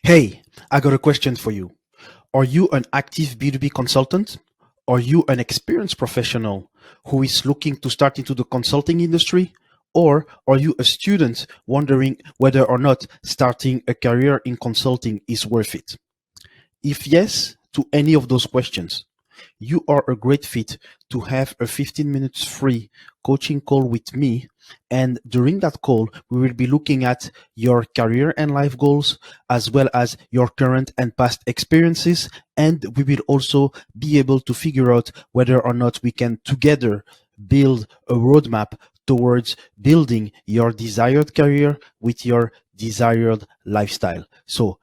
Hey, I got a question for you. Are you an active B2B consultant? Are you an experienced professional who is looking to start into the consulting industry? Or are you a student wondering whether or not starting a career in consulting is worth it? If yes to any of those questions, you are a great fit to have a 15 minutes free coaching call with me. And during that call, we will be looking at your career and life goals, as well as your current and past experiences. And we will also be able to figure out whether or not we can together build a roadmap towards building your desired career with your desired lifestyle. So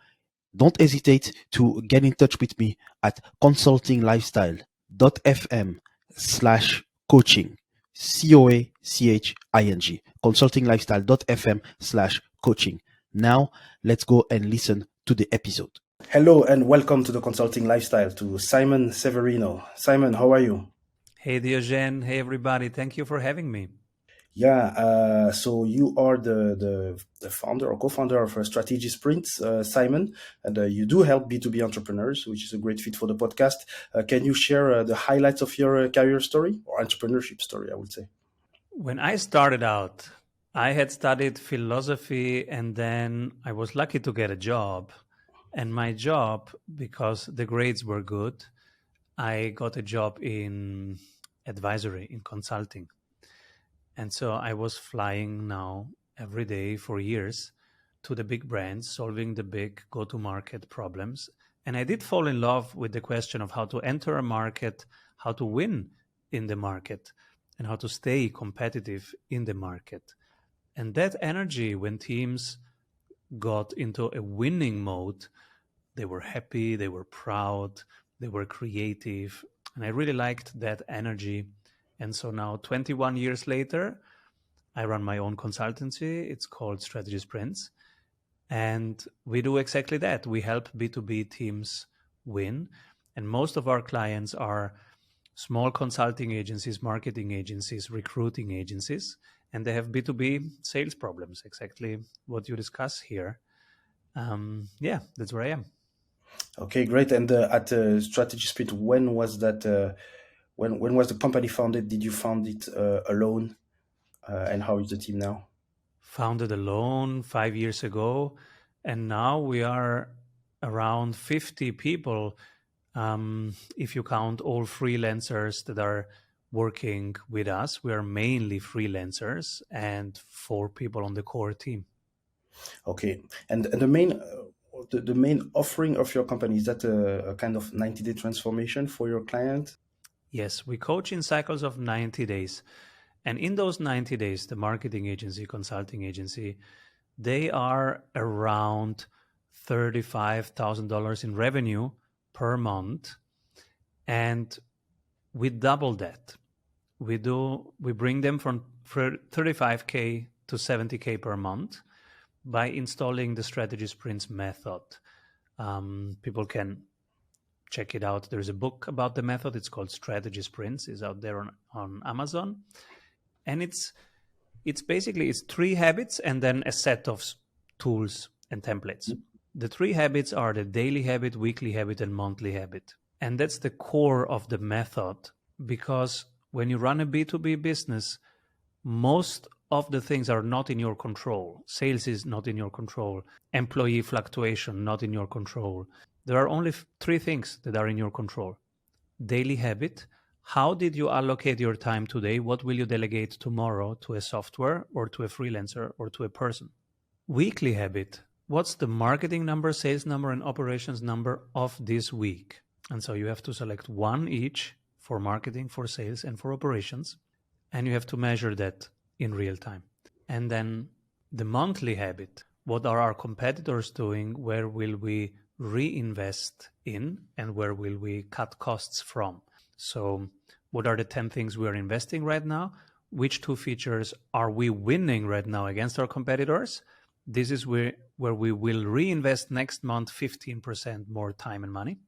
don't hesitate to get in touch with me at consultinglifestyle.fm/coaching. COACHING. Consultinglifestyle.fm/coaching. Now, let's go and listen to the episode. Hello and welcome to the Consulting Lifestyle to Simon Severino. Simon, how are you? Hey, Diogene. Hey, everybody. Thank you for having me. Yeah, so you are the founder or co-founder of Strategy Sprints, Simon, and you do help B2B entrepreneurs, which is a great fit for the podcast. Can you share the highlights of your career story or entrepreneurship story, I would say? When I started out, I had studied philosophy and then I was lucky to get a job. And my job, because the grades were good, I got a job in advisory, in consulting. And so I was flying now every day for years to the big brands, solving the big go-to-market problems. And I did fall in love with the question of how to enter a market, how to win in the market, and how to stay competitive in the market. And that energy, when teams got into a winning mode, they were happy, they were proud, they were creative. And I really liked that energy. And so now, 21 years later, I run my own consultancy. It's called Strategy Sprints. And we do exactly that. We help B2B teams win. And most of our clients are small consulting agencies, marketing agencies, recruiting agencies, and they have B2B sales problems, exactly what you discuss here. Yeah, that's where I am. Okay, great. And at Strategy Sprint, when was that? When was the company founded? Did you found it alone? And how is the team now? Founded alone 5 years ago, and now we are around 50 people. If you count all freelancers that are working with us, we are mainly freelancers and 4 people on the core team. Okay, and the main offering of your company, is that a kind of 90-day transformation for your client? Yes, we coach in cycles of 90 days. And in those 90 days, the marketing agency, consulting agency, they are around $35,000 in revenue per month. And we double that. We bring them from 35K to 70K per month by installing the Strategy Sprints method. People can check it out. There's a book about the method. It's called Strategy Sprints. It's out there on Amazon. And it's basically 3 habits and then a set of tools and templates. The 3 habits are the daily habit, weekly habit, and monthly habit. And that's the core of the method, because when you run a B2B business, most of the things are not in your control. Sales is not in your control. Employee fluctuation, not in your control. There are only 3 things that are in your control. Daily habit. How did you allocate your time today? What will you delegate tomorrow to a software or to a freelancer or to a person? Weekly habit. What's the marketing number, sales number, and operations number of this week? And so you have to select one each for marketing, for sales, and for operations. And you have to measure that in real time. And then the monthly habit. What are our competitors doing? Where will we reinvest in? And where will we cut costs from? So what are the 10 things we are investing right now? Which 2 features are we winning right now against our competitors? This is where we will reinvest next month 15% more time and money.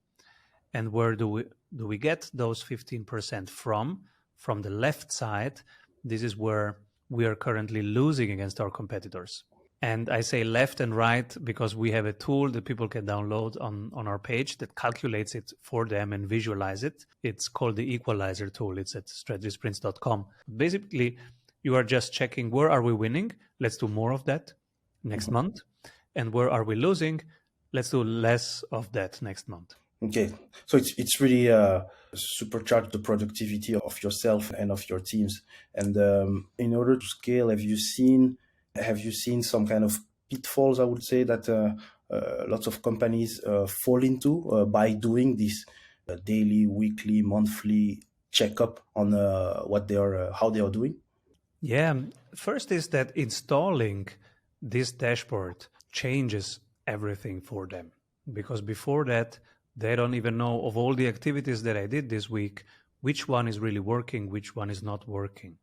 And where do we get those 15% from? From the left side, this is where we are currently losing against our competitors. And I say left and right because we have a tool that people can download on our page that calculates it for them and visualize it. It's called the equalizer tool. It's at strategysprints.com. Basically, you are just checking where are we winning? Let's do more of that next month. And where are we losing? Let's do less of that next month. Okay, so it's really supercharge the productivity of yourself and of your teams. And in order to scale, have you seen some kind of pitfalls, I would say, that lots of companies fall into by doing this daily, weekly, monthly checkup on what they are, how they are doing? Yeah, first is that installing this dashboard changes everything for them, because before that, they don't even know of all the activities that I did this week, which one is really working, which one is not working.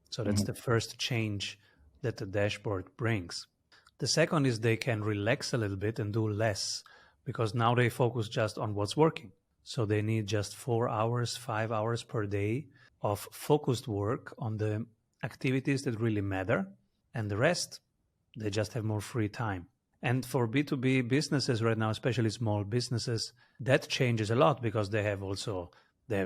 So that's the first change that the dashboard brings. The second is they can relax a little bit and do less, because now they focus just on what's working. So they need just 4 hours, 5 hours per day of focused work on the activities that really matter, and the rest, they just have more free time. And for B2B businesses right now, especially small businesses, that changes a lot because they have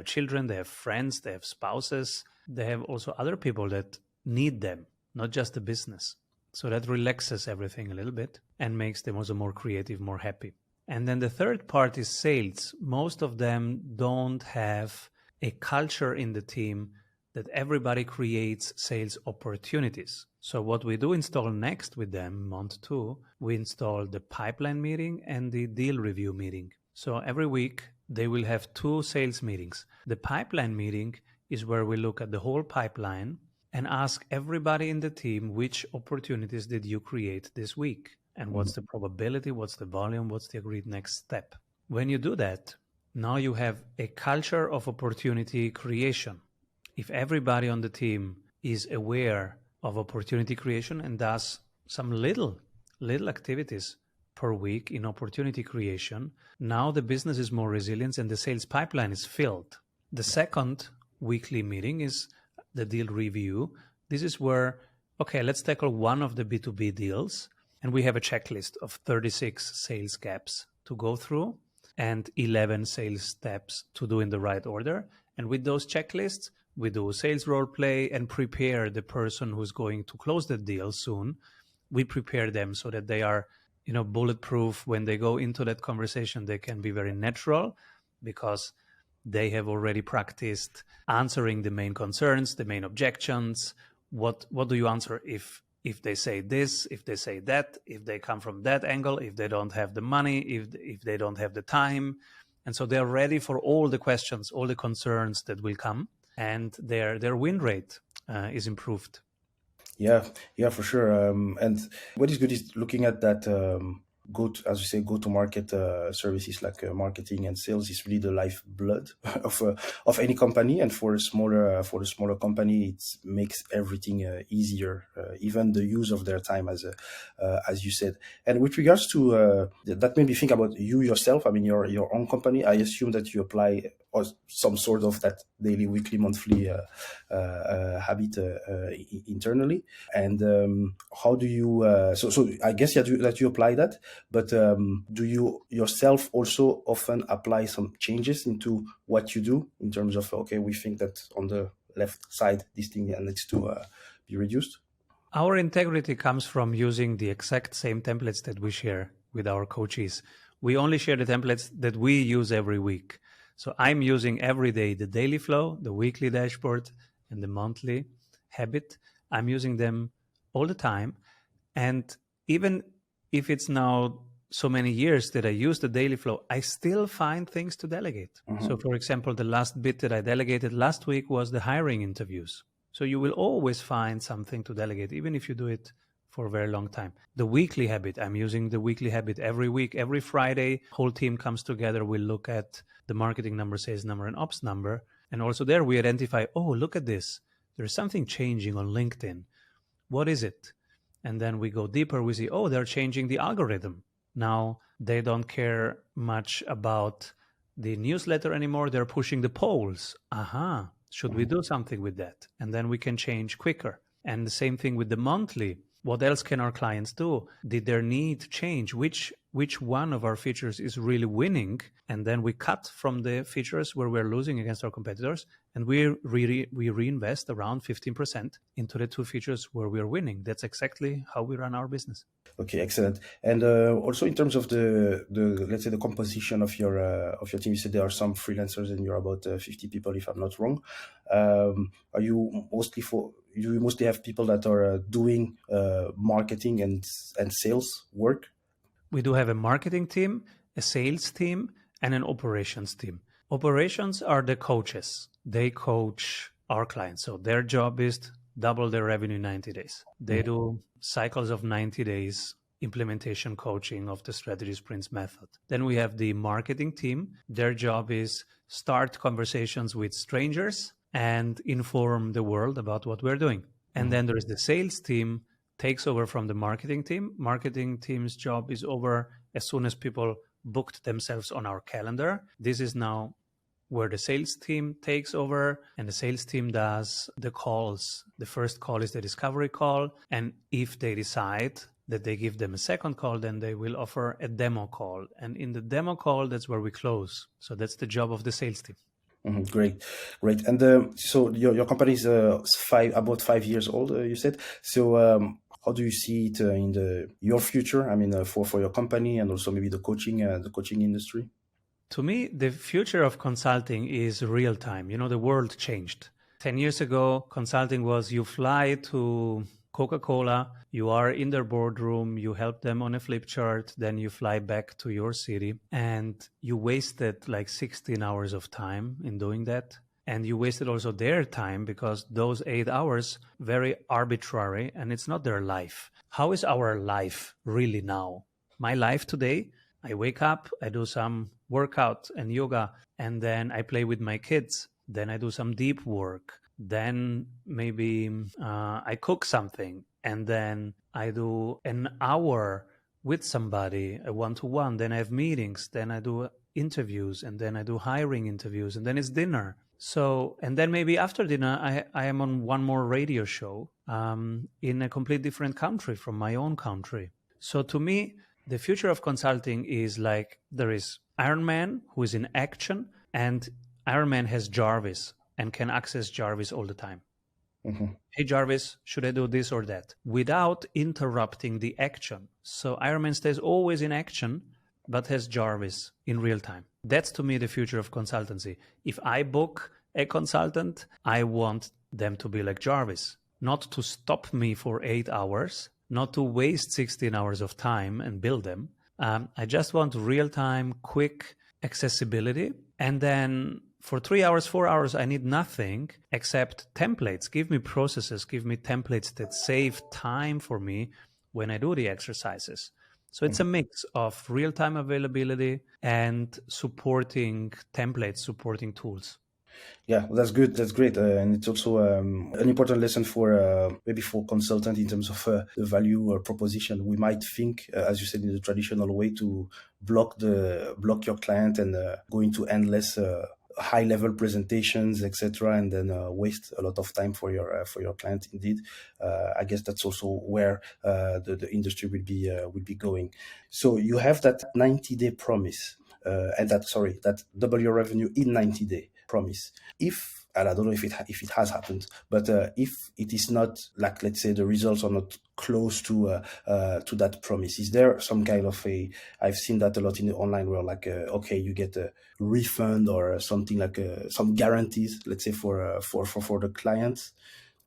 children, they have friends, they have spouses, they have also other people that need them, not just the business. So that relaxes everything a little bit and makes them also more creative, more happy. And then the third part is sales. Most of them don't have a culture in the team that everybody creates sales opportunities. So what we do install next with them, month 2, we install the pipeline meeting and the deal review meeting. So every week they will have 2 sales meetings. The pipeline meeting is where we look at the whole pipeline and ask everybody in the team, which opportunities did you create this week? And what's the probability, what's the volume, what's the agreed next step? When you do that, now you have a culture of opportunity creation. If everybody on the team is aware of opportunity creation and does some little activities per week in opportunity creation, now the business is more resilient and the sales pipeline is filled. The second weekly meeting is the deal review. This is where, okay, let's tackle one of the B2B deals, and we have a checklist of 36 sales gaps to go through and 11 sales steps to do in the right order. And with those checklists, we do sales role play and prepare the person who's going to close the deal soon. We prepare them so that they are, bulletproof. When they go into that conversation, they can be very natural because they have already practiced answering the main concerns, the main objections. What do you answer if they say this, if they say that, if they come from that angle, if they don't have the money, if they don't have the time? And so they're ready for all the questions, all the concerns that will come. And their win rate is improved. Yeah, for sure. And what is good is looking at that go-to-market services like marketing and sales is really the lifeblood of any company. And for a smaller company, it makes everything easier, even the use of their time, as you said. And with regards to that, made me think about you yourself. I mean, your own company. I assume that you apply or some sort of that daily, weekly, monthly habit internally. And how do you? So I guess that you apply that. But do you yourself also often apply some changes into what you do in terms of, okay, we think that on the left side, this thing needs to be reduced? Our integrity comes from using the exact same templates that we share with our coaches. We only share the templates that we use every week. So I'm using every day the daily flow, the weekly dashboard, and the monthly habit. I'm using them all the time. And even if it's now so many years that I use the daily flow, I still find things to delegate. Mm-hmm. So for example, the last bit that I delegated last week was the hiring interviews. So you will always find something to delegate, even if you do it for a very long time. The weekly habit, I'm using the weekly habit every week. Every Friday, whole team comes together. We look at the marketing number, sales number, and ops number. And also there we identify, oh, look at this. There's something changing on LinkedIn. What is it? And then we go deeper. We see, oh, they're changing the algorithm. Now they don't care much about the newsletter anymore. They're pushing the polls. Should we do something with that? And then we can change quicker. And the same thing with the monthly. What else can our clients do? Did their need change? Which one of our features is really winning? And then we cut from the features where we're losing against our competitors, and we reinvest around 15% into the two features where we're winning. That's exactly how we run our business. Okay, excellent. And also in terms of the let's say the composition of your team, you said there are some freelancers and you're about 50 people, if I'm not wrong. Are you mostly have people that are doing marketing and sales work? We do have a marketing team, a sales team, and an operations team. Operations are the coaches. They coach our clients. So their job is to double their revenue in 90 days. They do cycles of 90 days implementation coaching of the strategy sprints method. Then we have the marketing team. Their job is start conversations with strangers and inform the world about what we're doing. And then there is the sales team, takes over from the marketing team. Marketing team's job is over as soon as people booked themselves on our calendar. This is now where the sales team takes over, and the sales team does the calls. The first call is the discovery call, and if they decide that they give them a second call, then they will offer a demo call. And in the demo call, that's where we close. So that's the job of the sales team. Great. And so your company is about 5 years old, you said. So how do you see it in your future? I mean, for your company and also maybe the coaching industry. To me, the future of consulting is real time. The world changed. 10 years ago, consulting was you fly to Coca-Cola, you are in their boardroom, you help them on a flip chart, then you fly back to your city, and you wasted like 16 hours of time in doing that. And you wasted also their time because those 8 hours, very arbitrary, and it's not their life. How is our life really now? My life today, I wake up, I do some workout and yoga, and then I play with my kids. Then I do some deep work. Then maybe I cook something, and then I do an hour with somebody, a one-to-one. Then I have meetings. Then I do interviews, and then I do hiring interviews, and then it's dinner. So, and then maybe after dinner, I am on one more radio show in a completely different country from my own country. So to me, the future of consulting is like there is Iron Man who is in action, and Iron Man has Jarvis and can access Jarvis all the time. Hey, Jarvis, should I do this or that? Without interrupting the action. So Iron Man stays always in action, but has Jarvis in real time. That's to me the future of consultancy. If I book a consultant, I want them to be like Jarvis, not to stop me for 8 hours, not to waste 16 hours of time and build them. I just want real-time, quick accessibility. And then for 3 hours, 4 hours, I need nothing except templates. Give me processes, give me templates that save time for me when I do the exercises. So it's a mix of real-time availability and supporting templates, supporting tools. Yeah, well, that's good. That's great. And it's also an important lesson for maybe for consultant in terms of the value or proposition. We might think, as you said, in the traditional way to block your client and go into endless high-level presentations, etc., and then waste a lot of time for your client. Indeed, I guess that's also where the industry will be going. So you have that 90-day promise, and that double your revenue in 90 days promise. If, and I don't know if it has happened, but if it is not, like, let's say the results are not close to that promise, is there some kind of I've seen that a lot in the online world, like okay, you get a refund or something like some guarantees, let's say for the clients?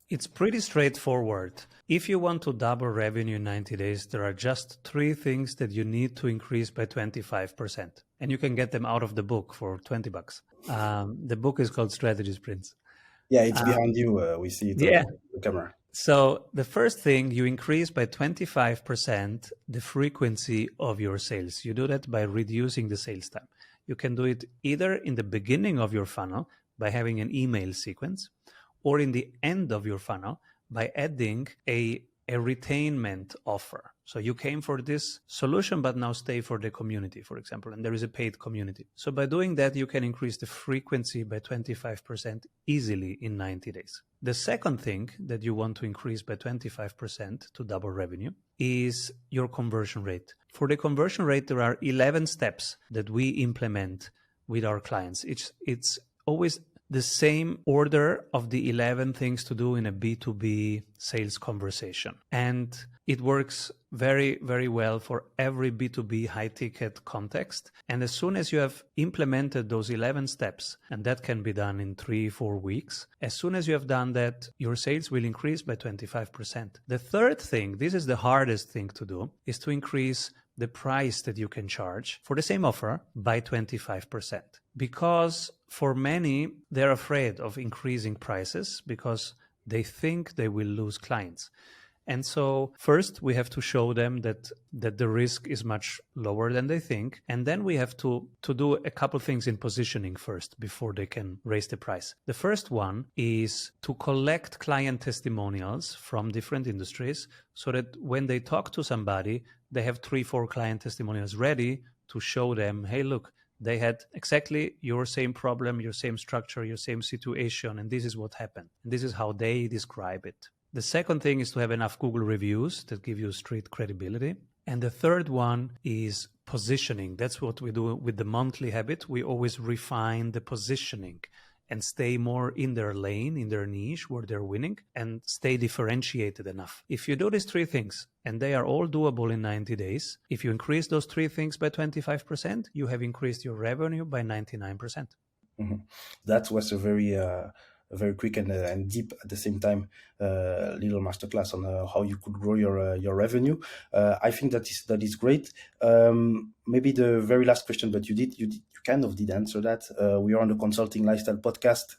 It's pretty straightforward. If you want to double revenue in 90 days, there are just 3 things that you need to increase by 25%. And you can get them out of the book for $20. The book is called Strategy Sprints. Yeah, it's behind you. We see it on the camera. So the first thing, you increase by 25% the frequency of your sales. You do that by reducing the sales time. You can do it either in the beginning of your funnel by having an email sequence, or in the end of your funnel by adding a a retainment offer. So you came for this solution, but now stay for the community, for example, and there is a paid community. So by doing that, you can increase the frequency by 25% easily in 90 days. The second thing that you want to increase by 25% to double revenue is your conversion rate. For the conversion rate, there are 11 steps that we implement with our clients. It's always the same order of the 11 things to do in a B2B sales conversation. And it works very, very well for every B2B high ticket context. And as soon as you have implemented those 11 steps, and that can be done in 3-4 weeks, as soon as you have done that, your sales will increase by 25%. The third thing, this is the hardest thing to do, is to increase the price that you can charge for the same offer by 25%. Because for many, they're afraid of increasing prices because they think they will lose clients. And so first we have to show them that the risk is much lower than they think. And then we have to do a couple things in positioning first before they can raise the price. The first one is to collect client testimonials from different industries so that when they talk to somebody, they have 3-4 client testimonials ready to show them, hey, look, they had exactly your same problem, your same structure, your same situation, and this is what happened. And this is how they describe it. The second thing is to have enough Google reviews that give you street credibility. And the third one is positioning. That's what we do with the monthly habit. We always refine the positioning and stay more in their lane, in their niche where they're winning, and stay differentiated enough. If you do these 3 things, and they are all doable in 90 days, if you increase those 3 things by 25%, you have increased your revenue by 99%. Mm-hmm. That was a very quick and deep at the same time little masterclass on how you could grow your revenue. I think that is great. Maybe the very last question, but you kind of did answer that. We are on the Consulting Lifestyle podcast.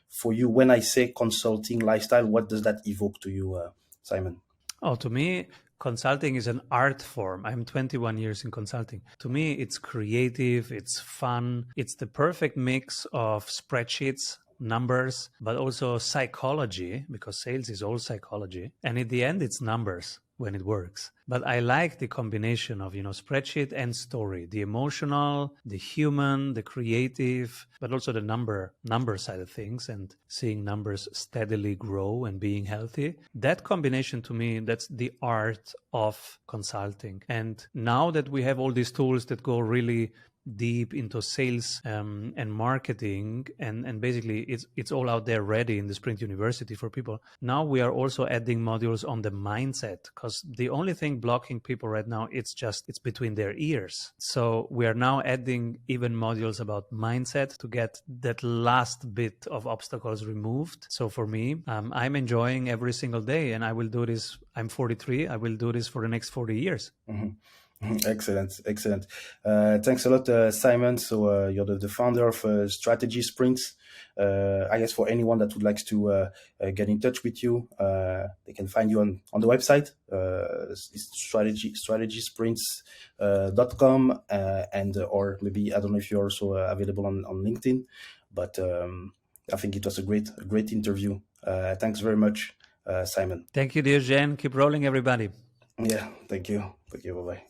For you, when I say consulting lifestyle, what does that evoke to you, Simon? Oh, to me, consulting is an art form. I'm 21 years in consulting. To me, it's creative, it's fun, it's the perfect mix of spreadsheets, numbers, but also psychology, because sales is all psychology. And in the end, it's numbers when it works. But I like the combination of, spreadsheet and story, the emotional, the human, the creative, but also the number side of things, and seeing numbers steadily grow and being healthy. That combination, to me, that's the art of consulting. And now that we have all these tools that go really deep into sales and marketing, and basically it's all out there ready in the Sprint University for people. Now we are also adding modules on the mindset, because the only thing blocking people right now, it's between their ears. So we are now adding even modules about mindset to get that last bit of obstacles removed. So for me, I'm enjoying every single day, and I will do this. I'm 43. I will do this for the next 40 years. Mm-hmm. Excellent. Thanks a lot, Simon. So you're the founder of Strategy Sprints. I guess for anyone that would like to get in touch with you, they can find you on the website, strategysprints.com, and or maybe, I don't know if you're also available on LinkedIn, but I think it was a great interview. Thanks very much, Simon. Thank you, Diogene. Keep rolling, everybody. Yeah, thank you. Bye-bye.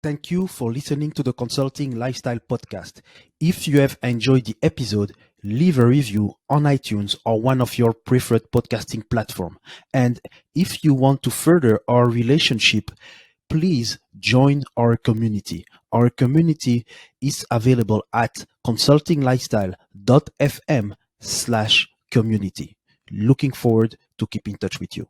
Thank you for listening to the Consulting Lifestyle Podcast. If you have enjoyed the episode, leave a review on iTunes or one of your preferred podcasting platform. And if you want to further our relationship, please join our community. Our community is available at consultinglifestyle.fm/community. Looking forward to keep in touch with you.